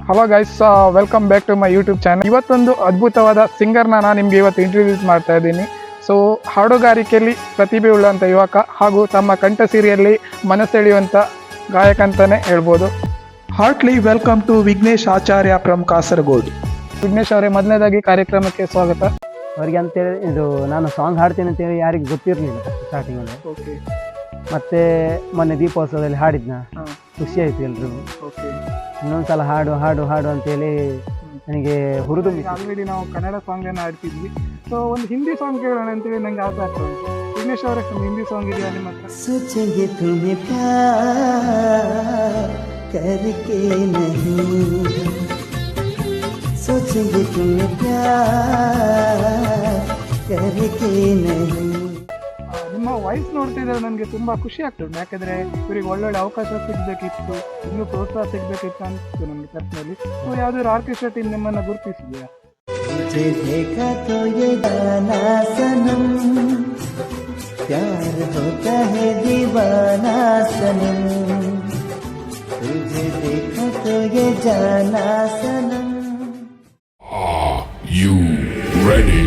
Hello guys, welcome back to my YouTube channel. ಇವತ್ತೊಂದು ಅದ್ಭುತವಾದ ಸಿಂಗರ್ನ ನಾನು ನಿಮಗೆ ಇವತ್ತು ಇಂಟ್ರೊಡ್ಯೂಸ್ ಮಾಡ್ತಾ ಇದ್ದೀನಿ. ಸೊ ಹಾಡುಗಾರಿಕೆಯಲ್ಲಿ ಪ್ರತಿಭೆ ಉಳ್ಳಂಥ ಯುವಕ ಹಾಗೂ ತಮ್ಮ ಕಂಠಸಿರಿಯಲ್ಲಿ ಮನಸೆಳೆಯುವಂಥ ಗಾಯಕ ಅಂತಲೇ ಹೇಳ್ಬೋದು. Heartily welcome to Vignesh Acharya from Kasaragod. Vignesh ಅವರೇ, ಮೊದಲನೇದಾಗಿ ಕಾರ್ಯಕ್ರಮಕ್ಕೆ ಸ್ವಾಗತ. ಅವರಿಗೆ ಅಂತೇಳಿ ಇದು ನಾನು ಸಾಂಗ್ ಹಾಡ್ತೀನಿ ಅಂತೇಳಿ ಯಾರಿಗೂ ಗೊತ್ತಿರಲಿಲ್ಲ ಸ್ಟಾರ್ಟಿಂಗಲ್ಲಿ. ಓಕೆ. ಮತ್ತೆ ಮೊನ್ನೆ ದೀಪೋತ್ಸವದಲ್ಲಿ ಹಾಡಿದ್ನ, ಖುಷಿ ಆಯಿತು ಎಲ್ರಿಗೂ. ಓಕೆ. ಇನ್ನೊಂದ್ಸಲ ಹಾಡು ಹಾಡು ಹಾಡು ಅಂತೇಳಿ ನನಗೆ ಹುರಿದು. ಆಲ್ರೆಡಿ ನಾವು ಕನ್ನಡ ಸಾಂಗನ್ನು ಹಾಡ್ತಿದ್ವಿ. ಸೊ ಒಂದು ಹಿಂದಿ ಸಾಂಗ್ ಕೇಳೋಣ ಅಂತೇಳಿ ನಂಗೆ ಆಸೆ ಆಗ್ತಾ ಉಂಟು. ವಿಘ್ನೇಶ್ ಅವರೇ, ಒಂದು ಹಿಂದಿ ಸಾಂಗ್ ಇದೆಯಾ ನಿಮ್ಮ ಹತ್ರ? सोचेंगे तुम्हें प्यार करके नहीं, सोचेंगे तुम्हें प्यार करके नहीं. ನಿಮ್ಮ ವಾಯ್ಸ್ ನೋಡ್ತಿದ್ರೆ ನನಗೆ ತುಂಬ ಖುಷಿ ಆಗ್ತದೆ. ಯಾಕಂದರೆ ಇವರಿಗೆ ಒಳ್ಳೊಳ್ಳೆ ಅವಕಾಶ ಸಿಗಬೇಕಿತ್ತು, ಇನ್ನೂ ಪ್ರೋತ್ಸಾಹ ಸಿಗಬೇಕಿತ್ತು ಅನಿಸ್ತು ನನಗೆ ಪರ್ಸ್ನಲಿ. ಸೊ ಯಾವುದಾದ್ರು ಆರ್ಕೆಸ್ಟ್ರಾ ಟೀಮ್ ನಿಮ್ಮನ್ನು ಗುರುತಿಸಿದೆಯಾ? तुझे देखा तो ये जाना सनम, प्यार होता है दीवाना सनम, तुझे देखा तो ये जाना सनम. Are you ready?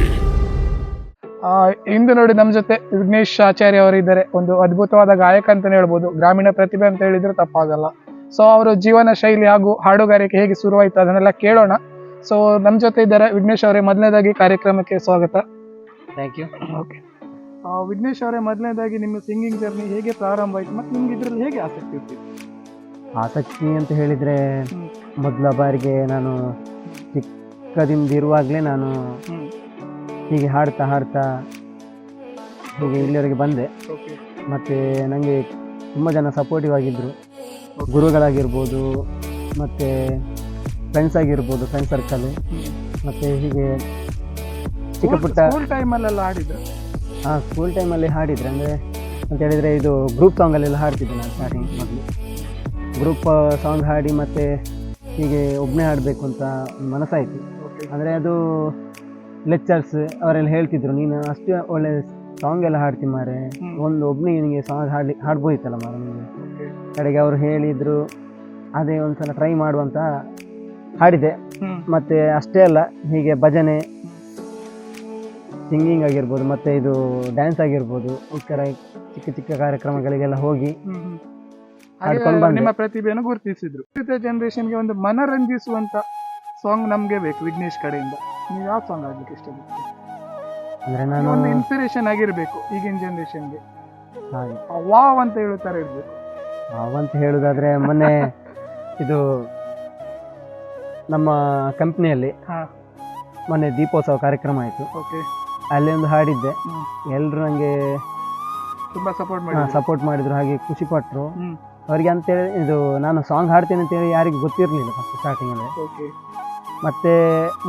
ಇಂದು ನೋಡಿ ನಮ್ಮ ಜೊತೆ ವಿಘ್ನೇಶ್ ಆಚಾರ್ಯ ಅವರು ಇದ್ದಾರೆ. ಒಂದು ಅದ್ಭುತವಾದ ಗಾಯಕ ಅಂತಲೇ ಹೇಳ್ಬೋದು, ಗ್ರಾಮೀಣ ಪ್ರತಿಭೆ ಅಂತ ಹೇಳಿದ್ರೆ ತಪ್ಪಾಗಲ್ಲ. ಸೊ ಅವರ ಜೀವನ ಶೈಲಿ ಹಾಗೂ ಹಾಡುಗಾರಿಕೆ ಹೇಗೆ ಶುರುವಾಯಿತು ಅದನ್ನೆಲ್ಲ ಕೇಳೋಣ. ಸೊ ನಮ್ಮ ಜೊತೆ ಇದ್ದಾರೆ ವಿಘ್ನೇಶ್ ಅವರೇ. ಮೊದಲನೇದಾಗಿ ಕಾರ್ಯಕ್ರಮಕ್ಕೆ ಸ್ವಾಗತ. Thank you. ಓಕೆ. ವಿಘ್ನೇಶ್ ಅವರೇ, ಮೊದಲನೇದಾಗಿ ನಿಮ್ಮ ಸಿಂಗಿಂಗ್ ಜರ್ನಿ ಹೇಗೆ ಪ್ರಾರಂಭ ಆಯಿತು ಮತ್ತು ನಿಮ್ಗೆ ಇದರಲ್ಲಿ ಹೇಗೆ ಆಸಕ್ತಿ ಇರ್ತಿತ್ತು? ಆಸಕ್ತಿ ಅಂತ ಹೇಳಿದರೆ, ಮೊದಲ ಬಾರಿಗೆ ನಾನು ಚಿಕ್ಕದಿಂದಿರುವಾಗಲೇ ನಾನು ಹೀಗೆ ಹಾಡ್ತಾ ಹಾಡ್ತಾ ಹೀಗೆ ಇಲ್ಲಿವರೆಗೆ ಬಂದೆ. ಓಕೆ. ಮತ್ತು ನನಗೆ ತುಂಬ ಜನ ಸಪೋರ್ಟಿವ್ ಆಗಿದ್ದರು, ಗುರುಗಳಾಗಿರ್ಬೋದು, ಮತ್ತು ಫ್ರೆಂಡ್ಸ್ ಆಗಿರ್ಬೋದು, ಫ್ರೆಂಡ್ ಸರ್ಕಲ್. ಮತ್ತು ಹೀಗೆ ಚಿಕ್ಕ ಪುಟ್ಟ ಸ್ಕೂಲ್ ಟೈಮಲ್ಲೆಲ್ಲ ಹಾಡಿದ್ರು? ಹಾಂ, ಸ್ಕೂಲ್ ಟೈಮಲ್ಲಿ ಹಾಡಿದರೆ ಅಂದರೆ ಅಂತ ಹೇಳಿದರೆ ಇದು ಗ್ರೂಪ್ ಸಾಂಗಲ್ಲೆಲ್ಲ ಹಾಡ್ತಿದ್ದೆ ನಾನು ಸ್ಟಾರ್ಟಿಂಗ್. ಮೊದಲು ಗ್ರೂಪ್ ಸಾಂಗ್ ಹಾಡಿ ಮತ್ತು ಹೀಗೆ ಒಬ್ಬನೇ ಹಾಡಬೇಕು ಅಂತ ಮನಸ್ಸಾಯಿತು. ಅಂದರೆ ಅದು ಲೆಕ್ಚರ್ಸ್ ಅವರೆಲ್ಲ ಹೇಳ್ತಿದ್ರು, ನೀನು ಅಷ್ಟು ಒಳ್ಳೆ ಸಾಂಗ್ ಎಲ್ಲ ಹಾಡ್ತಿ ಮಾರೆ, ಒಂದು ಒಬ್ಬನೇ ನಿನಗೆ ಸಾಂಗ್ ಹಾಡ್ಬೋದಿತ್ತಲ್ಲ ಮಾರೆ ನಿಮಗೆ. ಕಡೆಗೆ ಅವರು ಹೇಳಿದರು, ಅದೇ ಒಂದು ಸಲ ಟ್ರೈ ಮಾಡುವಂತ ಹಾಡಿದೆ. ಮತ್ತು ಅಷ್ಟೇ ಅಲ್ಲ, ಹೀಗೆ ಭಜನೆ, ಸಿಂಗಿಂಗ್ ಆಗಿರ್ಬೋದು, ಮತ್ತು ಇದು ಡ್ಯಾನ್ಸ್ ಆಗಿರ್ಬೋದು, ಈ ಥರ ಚಿಕ್ಕ ಚಿಕ್ಕ ಕಾರ್ಯಕ್ರಮಗಳಿಗೆಲ್ಲ ಹೋಗಿ ಹಾಡ್ಕೊಂಡು ಬಂದೆ. ನಿಮ್ಮ ಪ್ರತಿಭೆಯನ್ನು ಗುರುತಿಸಿದ್ರು. ಜನರೇಷನ್ಗೆ ಒಂದು ಮನರಂಜಿಸುವಂತ ಸಾಂಗ್ ನಮಗೆ ಬೇಕು ವಿಘ್ನೇಶ್ ಕಡೆಯಿಂದ. ನೀವು ಯಾವ ಸಾಂಗ್ ಆಡ್ಲಿಕ್ಕೆ ಇಷ್ಟಪಡ್ತೀರಿ? ಅಂದರೆ ನಾನು ಒಂದು ಇನ್ಸ್ಪಿರೇಷನ್ ಆಗಿರ್ಬೇಕು ಈಗಿನ ಜನರೇಷನ್ಗೆ. ಹಾಗೆ ವಾವ್ ಅಂತ ಹೇಳೋ ಥರ ಇರಬೇಕು. ಅವಂತ ಹೇಳೋದಾದರೆ, ಮೊನ್ನೆ ಇದು ನಮ್ಮ ಕಂಪ್ನಿಯಲ್ಲಿ ಮೊನ್ನೆ ದೀಪೋತ್ಸವ ಕಾರ್ಯಕ್ರಮ ಆಯಿತು. ಓಕೆ. ಅಲ್ಲಿ ಒಂದು ಹಾಡಿದ್ದೆ. ಎಲ್ಲರೂ ನನಗೆ ತುಂಬಾ ಸಪೋರ್ಟ್ ಮಾಡಿದ್ರು, ಹಾಗೆ ಖುಷಿ ಪಟ್ಟರು. ಅವರಿಗೆ ಅಂತೇಳಿ ಇದು ನಾನು ಸಾಂಗ್ ಹಾಡ್ತೀನಿ ಅಂತೇಳಿ ಯಾರಿಗೂ ಗೊತ್ತಿರಲಿಲ್ಲ ಫಸ್ಟ್ ಸ್ಟಾರ್ಟಿಂಗಲ್ಲಿ. ಓಕೆ. ಮತ್ತು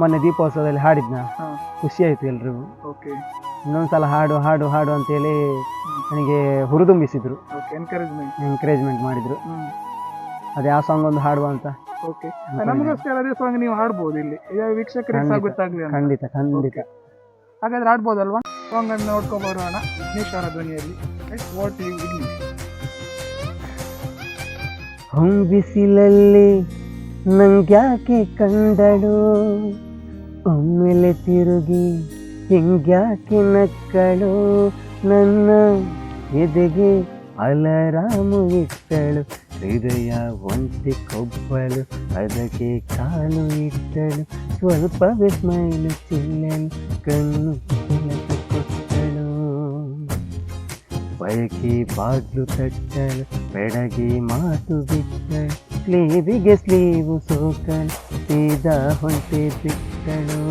ಮೊನ್ನೆ ದೀಪೋತ್ಸವದಲ್ಲಿ ಹಾಡಿದ್ನ, ಖುಷಿ ಆಯಿತು ಎಲ್ರಿಗೂ. ಓಕೆ. ಇನ್ನೊಂದ್ಸಲ ಹಾಡು ಹಾಡು ಹಾಡು ಅಂತೇಳಿ ನನಗೆ ಹುರಿದುಂಬಿಸಿದ್ರು, ಎಂಕರೇಜ್ಮೆಂಟ್ ಮಾಡಿದರು. ಅದು ಯಾವ ಸಾಂಗ್ ಒಂದು ಹಾಡುವ ಅಂತ. ಓಕೆ. ನಮಗೋಸ್ಕರ ಅದೇ ಸಾಂಗ್ ನೀವು ಹಾಡ್ಬೋದು ಇಲ್ಲಿ, ವೀಕ್ಷಕರಿಗೆ ಗೊತ್ತಾಗ್ಲಿ. ಖಂಡಿತ ಖಂಡಿತ. ಹಾಗಾದ್ರೆ ಹಾಡ್ಬೋದಲ್ವಾ? ಸಾಂಗ್ ಅನ್ನು ನೋಡ್ಕೊಂಡು ಬರೋಣ ವಿಘ್ನೇಶ್ ಅವರ ಧ್ವನಿಯಲ್ಲಿ. What you Vignesh. ಹೊಂಬಿಸಿಲಲ್ಲಿ ನಂಗ್ಯಾಕೆ ಕಂಡಳು, ಒಮ್ಮೆಲೆ ತಿರುಗಿ ಹಿಂಗ್ಯಾಕೆ ನಕ್ಕಳು, ನನ್ನ ಎದೆಗೆ ಅಲರಾಮು ಇಟ್ಟಳು, ಹೃದಯ ಒಂಟಿ ಕೊಬ್ಬಳು, ಅದಕ್ಕೆ ಕಾಲು ಇಟ್ಟಳು, ಸ್ವಲ್ಪವೇ ಸ್ಮೈಲು ಚಿಲ್ಲಲು, ಕಣ್ಣು ಬೆಳಕು ಕೊಟ್ಟಳು, ಬಯಕೆ ಬಾಗ್ಲು ತಟ್ಟಳು, ಬೆಡಗಿ ಮಾತು ಬಿಟ್ಟಳು, ಸ್ಲೀವಿಗೆ ಸ್ಲೀವು ಸೋಕಳು, ಸೀದಾ ಹೊಂಟೆ ಬಿಟ್ಟಳು,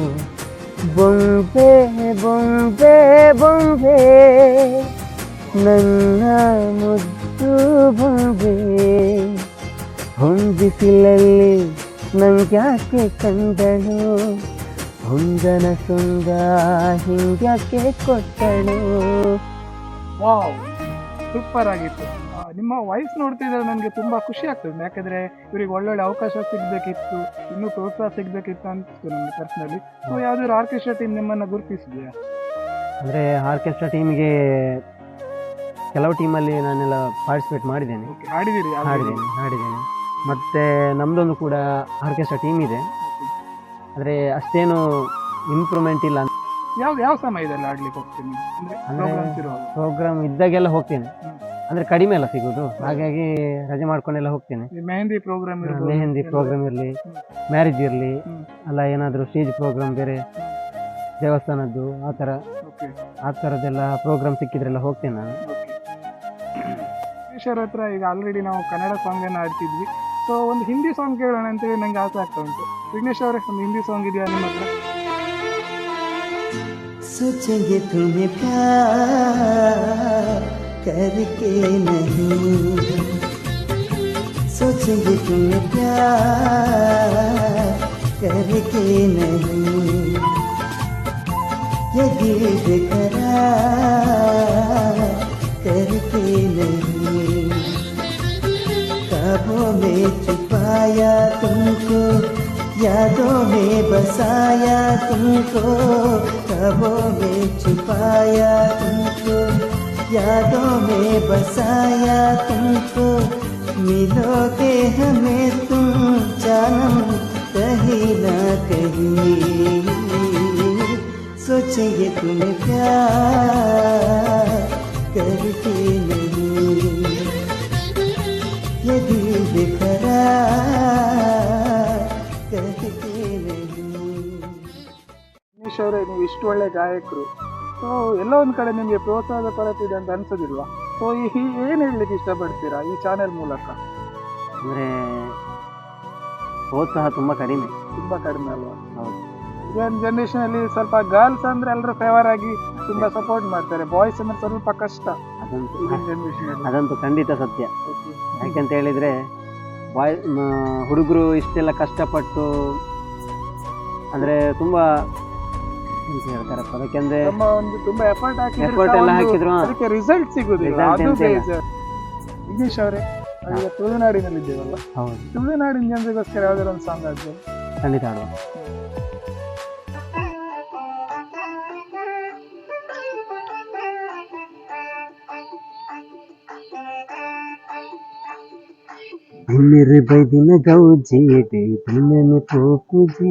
ಬೊಂಬೆ ಬೊಂಬೆ ಬೊಂಬೆ ನನ್ನ ಮುದ್ದು ಬೊಂಬೆ, ಹೊಂದಿಸಿಲಲ್ಲಿ ನಂಗ್ಯಾಕೆ ಕಂಡಳು, ಹೊಂದನ ಸುಂದ ಹಿಂಗ್ಯಾಕೆ ಕೊಟ್ಟಳು. ವಾವ್, ಸೂಪರ್ ಆಗಿತ್ತು. ನಿಮ್ಮ ವಾಯ್ಸ್ ನೋಡ್ತಿದ್ರೆ ನನಗೆ ತುಂಬ ಖುಷಿ ಆಗ್ತದೆ. ಯಾಕಂದರೆ ಇವರಿಗೆ ಒಳ್ಳೊಳ್ಳೆ ಅವಕಾಶ ಸಿಗಬೇಕಿತ್ತು, ಇನ್ನೂ ಪ್ರೋತ್ಸಾಹ ಸಿಗಬೇಕಿತ್ತು ಅನಿಸ್ತು ನನಗೆ ಪರ್ಸ್ನಲಿ. ಸೊ ಯಾವುದಾದ್ರು ಆರ್ಕೆಸ್ಟ್ರಾ ಟೀಮ್ ನಿಮ್ಮನ್ನು ಗುರುತಿಸಿದೆಯಾ? ಅಂದರೆ ಆರ್ಕೆಸ್ಟ್ರಾ ಟೀಮಿಗೆ ಕೆಲವು ಟೀಮಲ್ಲಿ ನಾನೆಲ್ಲ ಪಾರ್ಟಿಸಿಪೇಟ್ ಮಾಡಿದ್ದೇನೆ. ಹಾಡಿದ್ದೀರಿ? ಹಾಡಿದ್ದೇನೆ. ಮತ್ತು ನಮ್ಮದೊಂದು ಕೂಡ ಆರ್ಕೆಸ್ಟ್ರಾ ಟೀಮ್ ಇದೆ, ಆದರೆ ಅಷ್ಟೇನು ಇಂಪ್ರೂವ್ಮೆಂಟ್ ಇಲ್ಲ. ಯಾವ ಸಮಯದಲ್ಲಿ ಆಡ್ಲಿಕ್ಕೆ ಹೋಗ್ತೀನಿ ಅಂದ್ರೆ programs ಇರುವಾಗ? ಪ್ರೋಗ್ರಾಮ್ ಇದ್ದಾಗೆಲ್ಲ ಹೋಗ್ತೇನೆ, ಅಂದರೆ ಕಡಿಮೆ ಎಲ್ಲ ಸಿಗೋದು, ಹಾಗಾಗಿ ರಜೆ ಮಾಡ್ಕೊಂಡೆಲ್ಲ ಹೋಗ್ತೇನೆ. ಈ ಮೆಹಂದಿ ಪ್ರೋಗ್ರಾಮ್ ಇರ್ಬೋದು, ಮೆಹಂದಿ ಪ್ರೋಗ್ರಾಮ್ ಇರಲಿ, ಮ್ಯಾರೇಜ್ ಇರಲಿ, ಅಲ್ಲ ಏನಾದರೂ ಸ್ಟೇಜ್ ಪ್ರೋಗ್ರಾಮ್ ಬೇರೆ ದೇವಸ್ಥಾನದ್ದು ಆ ಥರದ್ದೆಲ್ಲ ಪ್ರೋಗ್ರಾಮ್ ಸಿಕ್ಕಿದ್ರೆಲ್ಲ ಹೋಗ್ತೇನೆ ನಾನು. ವಿಘ್ನೇಶ್ ಅವ್ರ ಹತ್ರ ಈಗ ಆಲ್ರೆಡಿ ನಾವು ಕನ್ನಡ ಸಾಂಗ್ ಅನ್ನು ಆಡ್ತಿದ್ವಿ, ಸೊ ಒಂದು ಹಿಂದಿ ಸಾಂಗ್ ಕೇಳೋಣ ಅಂತೇಳಿ ನಂಗೆ ಆಸೆ ಆಗ್ತಾ ಉಂಟು. ವಿಘ್ನೇಶ್ ಅವರೇ, ಒಂದು ಹಿಂದಿ ಸಾಂಗ್ ಇದೆಯಾ ನಿಮ್ಮ ಹತ್ರ? सोचेंगे तुम्हें प्यार करके नहीं, सोचेंगे तुम्हें प्यार करके नहीं, ये दिल बेकरार करके नहीं, ख्वाबों में छुपाया तुमको, यादों में बसाया तुमको, ख्वाबों में छुपाया तुमको, यादों में बसाया तुमको, मिलोगे हमें तुम जानम कहीं ना कहीं, सोचेंगे तुम्हें प्यार करके नहीं, ये दिल बेकरार करके नहीं. ವಿಘ್ನೇಶ್ ಅವರೇ, ನೀವು ಇಷ್ಟು ಒಳ್ಳೆ ಗಾಯಕರು, ಸೊ ಎಲ್ಲೋ ಒಂದು ಕಡೆ ನಿಮಗೆ ಪ್ರೋತ್ಸಾಹದ ಕೊರತೆ ಇದೆ ಅಂತ ಅನ್ಸೋದಿಲ್ವಾ? ಸೊ ಏನು ಹೇಳಲಿಕ್ಕೆ ಇಷ್ಟಪಡ್ತೀರಾ ಈ ಚಾನೆಲ್ ಮೂಲಕ? ಅಂದರೆ ಪ್ರೋತ್ಸಾಹ ತುಂಬ ಕಡಿಮೆ. ತುಂಬಾ ಕಡಿಮೆ ಅಲ್ವಾ? ಹೌದು. ಈಗಿನ ಜನರೇಷನ್ ಅಲ್ಲಿ ಸ್ವಲ್ಪ ಗರ್ಲ್ಸ್ ಅಂದ್ರೆ ಎಲ್ಲರೂ ಫೇವರ್ ಆಗಿ ತುಂಬಾ ಸಪೋರ್ಟ್ ಮಾಡ್ತಾರೆ, ಬಾಯ್ಸ್ ಅಂದ್ರೆ ಸ್ವಲ್ಪ ಕಷ್ಟ ಅದಂತೂ ಈಗಿನ ಜನರೇಷನ್ ಅಲ್ಲಿ. ಅದಂತೂ ಖಂಡಿತ ಸತ್ಯ. ಯಾಕೆಂತ ಹೇಳಿದರೆ ಹುಡುಗರು ಇಷ್ಟೆಲ್ಲ ಕಷ್ಟಪಟ್ಟು ಅಂದರೆ ತುಂಬ ಎಂತ ಹೇಳ್ತಾರಪ್ಪ ಅದಕ್ಕೆಂದ್ರೆ ನಮ್ಮ ಒಂದು ತುಂಬಾ ಎಫರ್ಟ್ ಎಫರ್ಟ್ ಎಲ್ಲ ಹಾಕಿದ್ರು ಅದಕ್ಕೆ ರಿಸಲ್ಟ್ ಸಿಗುದಿಲ್ಲ, Result ಅದು ಎಂತ ಇಲ್ಲ. ಬೇಜಾರು. ವಿಘ್ನೇಶ್ ಅವರೇ, ಈಗ ತುಳುನಾಡಿನಲ್ಲಿ ಇದ್ದೇವಲ್ಲ, ಹೌದು, ತುಳುನಾಡಿನ ಜನರಿಗೋಸ್ಕರ ಯಾವ್ದಾರ ಒಂದು ಸಾಂಗ್ ಆಗ್ಬೋದು? ಖಂಡಿತ ಆಡುವ. ದಿನರು ಬೈದಿನ ಗೌಜೇಡೆ ದಿನನೆ ಪೋಪುಜೆ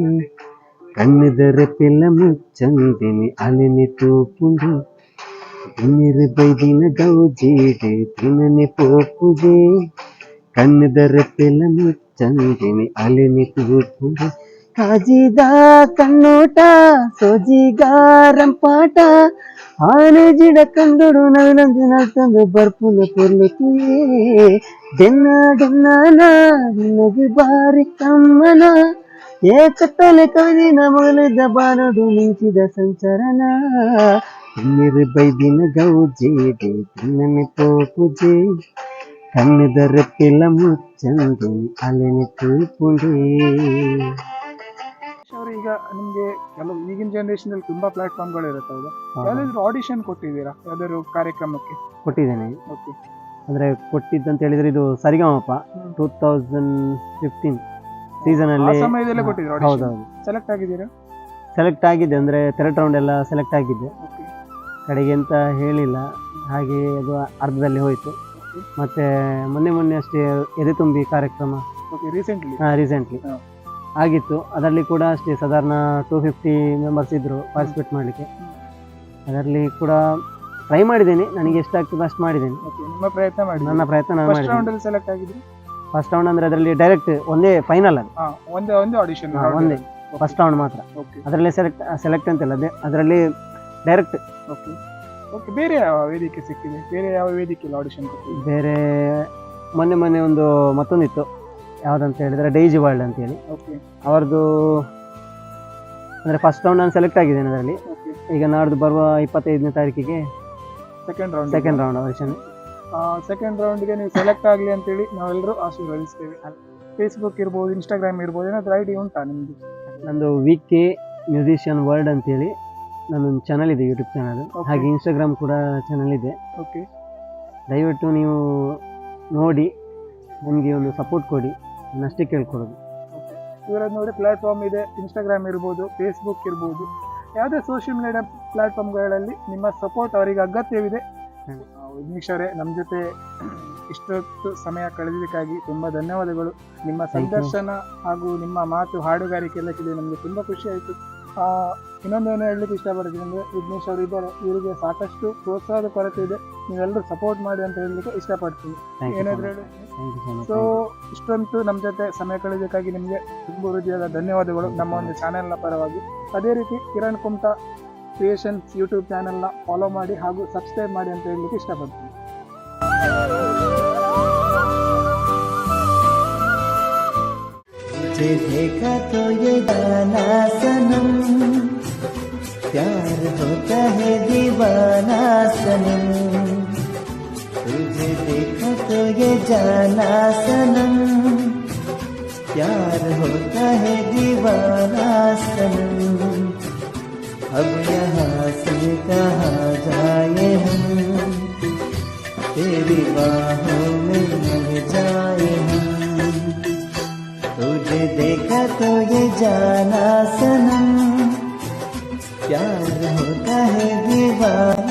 ಕಣ್ಣದರ ಪೆಲ್ಲ ಮುಚ್ಚಂದಿನಿ ಅಲೆನೆ ತೋಪುಂದು, ದಿನರು ಬೈದಿನ ಗೌಜೇಡೆ ದಿನನೆ ಪೋಪುಜೆ ಕಣ್ಣದರ ಪೆಲ್ಲ ಮುಚ್ಚಂದಿನಿ ಅಲೆನೆ ತೋಪುಂದು, ಕಾಜಿದ ಕಣ್ಣೋಟ ಸೋಜಿಗಾರಂಪಾಟ ಆನೆ ಜಿಡ ಕಂಡುಡು ನವಿಲಂದು ನಲ್ತಂದು ಬರ್ಪುನ ಪೊರ್ಲುತ್ತುಯೇ ಡೆನ್ನ ಡೆನ್ನಾನ ನಿನಗೆ ಬಾರಿ ಕಮ್ಮನ ಏಕತ್ತಲೆ ಕವಿದಿನ ಮೊದಲಿದ್ದ ಬಾರಡು ನಿಂಚಿದ ಸಂಚರಣ, ಇನ್ನಿರು ಬೈದಿನ ಗೌಜೇಡೆ ತಿನ್ನನೆ ಪೋಪುಜೆ ಕಣ್ಣದರ ಪೆಲ್ಲ ಮುಚ್ಚಂದು ಅಲೆನೆ ತೂಪುಂಡೇ. ಈಗ ನಿಮ್ಗೆ ಕೆಲವು ಈಗಿನ ಜನರೇಷನ್ ಅಲ್ಲಿ ತುಂಬಾ ಪ್ಲಾಟ್ಫಾರ್ಮ್ಗಳು ಇರುತ್ತೆ, ಹೌದಾ? ಯಾವ್ದಾದ್ರು ಆಡಿಷನ್ ಕೊಟ್ಟಿದ್ದೀರಾ ಯಾವ್ದಾದ್ರು ಕಾರ್ಯಕ್ರಮಕ್ಕೆ? ಕೊಟ್ಟಿದ್ದೇನೆ. ಓಕೆ. ಅಂದರೆ ಕೊಟ್ಟಿದ್ದಂತ ಹೇಳಿದ್ರೆ ಇದು ಸರಿಗಮಪ 2015 ಸೀಸನ್ ಆ ಅಲ್ಲಿ. ಸಮಯದಲ್ಲೇ ಕೊಟ್ಟಿದ್ದೀರಾ audition? ಹೌದೌದು, ಸೆಲೆಕ್ಟ್ ಆಗಿದ್ದೀರಾ? ಸೆಲೆಕ್ಟ್ ಆಗಿದ್ದೆ. ಅಂದರೆ 3rd ರೌಂಡ್ ಎಲ್ಲ ಸೆಲೆಕ್ಟ್ ಆಗಿದ್ದೆ, ಓಕೆ. ಕಡೆಗೆ ಅಂತ ಹೇಳಿಲ್ಲ, ಹಾಗೆ ಅದು ಅರ್ಧದಲ್ಲಿ ಹೋಯಿತು. ಮತ್ತೆ ಮೊನ್ನೆ ಅಷ್ಟೇ ಎದೆ ತುಂಬಿ ಕಾರ್ಯಕ್ರಮ ಓಕೆ, ರೀಸೆಂಟ್ಲಿ ರೀಸೆಂಟ್ಲಿ ಹಾ. ಆಗಿತ್ತು. ಅದರಲ್ಲಿ ಕೂಡ ಅಷ್ಟೇ ಸಾಧಾರಣ 250 ಮೆಂಬರ್ಸ್ ಇದ್ದರು ಪಾರ್ಟಿಸಿಪೇಟ್ ಮಾಡಲಿಕ್ಕೆ. ಅದರಲ್ಲಿ ಕೂಡ ಟ್ರೈ ಮಾಡಿದ್ದೇನೆ, ನನಗೆ ಎಷ್ಟಾಗ್ತದೆ ಅಷ್ಟು ಮಾಡಿದ್ದೇನೆ. ಓಕೆ, ನಿಮ್ಮ ಪ್ರಯತ್ನ ಮಾಡಿ. ನನ್ನ ಪ್ರಯತ್ನ ನಾನು ಫಸ್ಟ್ ರೌಂಡ್ ಮಾಡಿದ್ದೇನೆ. ಅಲ್ಲಿ ಸೆಲೆಕ್ಟ್ ಆಗಿದ್ರಿ? ಫಸ್ಟ್ ರೌಂಡ್ ಅಂದರೆ ಅದರಲ್ಲಿ ಡೈರೆಕ್ಟ್ ಒಂದೇ ಫೈನಲ್ ಅದು, ಒಂದೇ ಆಡಿಷನ್? ಒಂದೇ ಫಸ್ಟ್ ರೌಂಡ್ ಮಾತ್ರ. ಓಕೆ ಅದರಲ್ಲಿ ಸೆಲೆಕ್ಟ್ ಅಂತಿಲ್ಲ, ಅದರಲ್ಲಿ ಡೈರೆಕ್ಟ್. Okay okay. ಬೇರೆ ಯಾವ ವೇದಿಕೆ ಸಿಕ್ಕಿದೆ? ಬೇರೆ ಯಾವ ವೇದಿಕೆಯಲ್ಲಿ ಆಡಿಷನ್ ಕೊಟ್ಟಿದ್ದೀರಿ? ಬೇರೆ ಮೊನ್ನೆ ಒಂದು ಮತ್ತೊಂದಿತ್ತು, ಯಾವುದಂತ ಹೇಳಿದರೆ ಡೈಜಿ ವರ್ಲ್ಡ್ ಅಂತೇಳಿ. ಓಕೆ ಅವರದು ಅಂದರೆ ಫಸ್ಟ್ ರೌಂಡ್ ನಾನು ಸೆಲೆಕ್ಟ್ ಆಗಿದ್ದೇನೆ ಅದರಲ್ಲಿ. ಓಕೆ. ಈಗ ನಾಡ್ದು ಬರುವ 25ನೇ ತಾರೀಕಿಗೆ ಸೆಕೆಂಡ್ ರೌಂಡ್ ಆಡಿಷನ್. ಸೆಕೆಂಡ್ ರೌಂಡ್ಗೆ ನೀವು ಸೆಲೆಕ್ಟ್ ಆಗಲಿ ಅಂತೇಳಿ ನಾವೆಲ್ಲರೂ ಆಶೀರ್ವದಿಸ್ತೇವೆ. ಫೇಸ್ಬುಕ್ ಇರ್ಬೋದು, ಇನ್ಸ್ಟಾಗ್ರಾಮ್ ಇರ್ಬೋದು, ಏನಾದರೂ ಐಡಿ ಉಂಟಾ ನಿಮ್ಮದು? ನಂದು VK ಮ್ಯೂಸಿಷಿಯನ್ ವರ್ಲ್ಡ್ ಅಂತೇಳಿ ನನ್ನೊಂದು ಚಾನಲ್ ಇದೆ, ಯೂಟ್ಯೂಬ್ ಚಾನಲ್. Okay. ಹಾಗೆ ಇನ್ಸ್ಟಾಗ್ರಾಮ್ ಕೂಡ ಚಾನಲ್ ಇದೆ. ಓಕೆ. ದಯವಿಟ್ಟು ನೀವು ನೋಡಿ ನನಗೆ ಒಂದು ಸಪೋರ್ಟ್ ಕೊಡಿ, ನಾನು ಅಷ್ಟೇ ಕೇಳ್ಕೊಳ್ಳೋದು. ಇವರದ್ದು ನೋಡಿ ಪ್ಲಾಟ್ಫಾರ್ಮ್ ಇದೆ, ಇನ್ಸ್ಟಾಗ್ರಾಮ್ ಇರ್ಬೋದು, ಫೇಸ್ಬುಕ್ ಇರ್ಬೋದು, ಯಾವುದೇ ಸೋಷಿಯಲ್ ಮೀಡಿಯಾ ಪ್ಲಾಟ್ಫಾರ್ಮ್ಗಳಲ್ಲಿ ನಿಮ್ಮ ಸಪೋರ್ಟ್ ಅವರಿಗೆ ಅಗತ್ಯವಿದೆ. ವಿಘ್ನೇಶ್ ಅವರೇ, ನಮ್ಮ ಜೊತೆ ಇಷ್ಟೊತ್ತು ಸಮಯ ಕಳೆದಿದ್ದಕ್ಕಾಗಿ ತುಂಬ ಧನ್ಯವಾದಗಳು. ನಿಮ್ಮ ಸಂದರ್ಶನ ಹಾಗೂ ನಿಮ್ಮ ಮಾತು ಹಾಡುಗಾರಿಕೆ ಎಲ್ಲ ಕೇಳಿ ನಮಗೆ ತುಂಬ ಖುಷಿ ಆಯಿತು. ಇನ್ನೊಂದೇನು ಹೇಳಲಿಕ್ಕೆ ಇಷ್ಟಪಡ್ತೀನಿ ಅಂದರೆ, ವಿಘ್ನೇಶ್ ಅವರು ಇದ್ದಾರೆ, ಇವರಿಗೆ ಸಾಕಷ್ಟು ಪ್ರೋತ್ಸಾಹದ ಕೊರತೆ ಇದೆ, ನೀವೆಲ್ಲರೂ ಸಪೋರ್ಟ್ ಮಾಡಿ ಅಂತ ಹೇಳಲಿಕ್ಕೆ ಇಷ್ಟಪಡ್ತೀನಿ. ಏನಾದರೂ ಹೇಳಿ. ಸೊ ಇಷ್ಟೊಂದು ನಮ್ಮ ಜೊತೆ ಸಮಯ ಕಳೆಯೋದಕ್ಕಾಗಿ ನಿಮಗೆ ತುಂಬ ಹೃದಯದ ಧನ್ಯವಾದಗಳು ನಮ್ಮ ಒಂದು ಚಾನೆಲ್ನ ಪರವಾಗಿ. ಅದೇ ರೀತಿ ಕಿರಣ್ ಕುಮಟಾ ಕ್ರಿಯೇಷನ್ಸ್ ಯೂಟ್ಯೂಬ್ ಚಾನೆಲ್ನ ಫಾಲೋ ಮಾಡಿ ಹಾಗೂ ಸಬ್ಸ್ಕ್ರೈಬ್ ಮಾಡಿ ಅಂತ ಹೇಳಲಿಕ್ಕೆ ಇಷ್ಟಪಡ್ತೀನಿ. तुझे देखा तो ये जाना सनम, प्यार होता है दीवाना सनम। तुझे देखा तो ये जाना सनम, प्यार होता है दीवाना सनम। अब यहाँ से कहाँ जाए हम, तेरी बाहों में मर जाए हम। तुझे देखा तो ये जाना सनम, प्यार होता है दीवाना।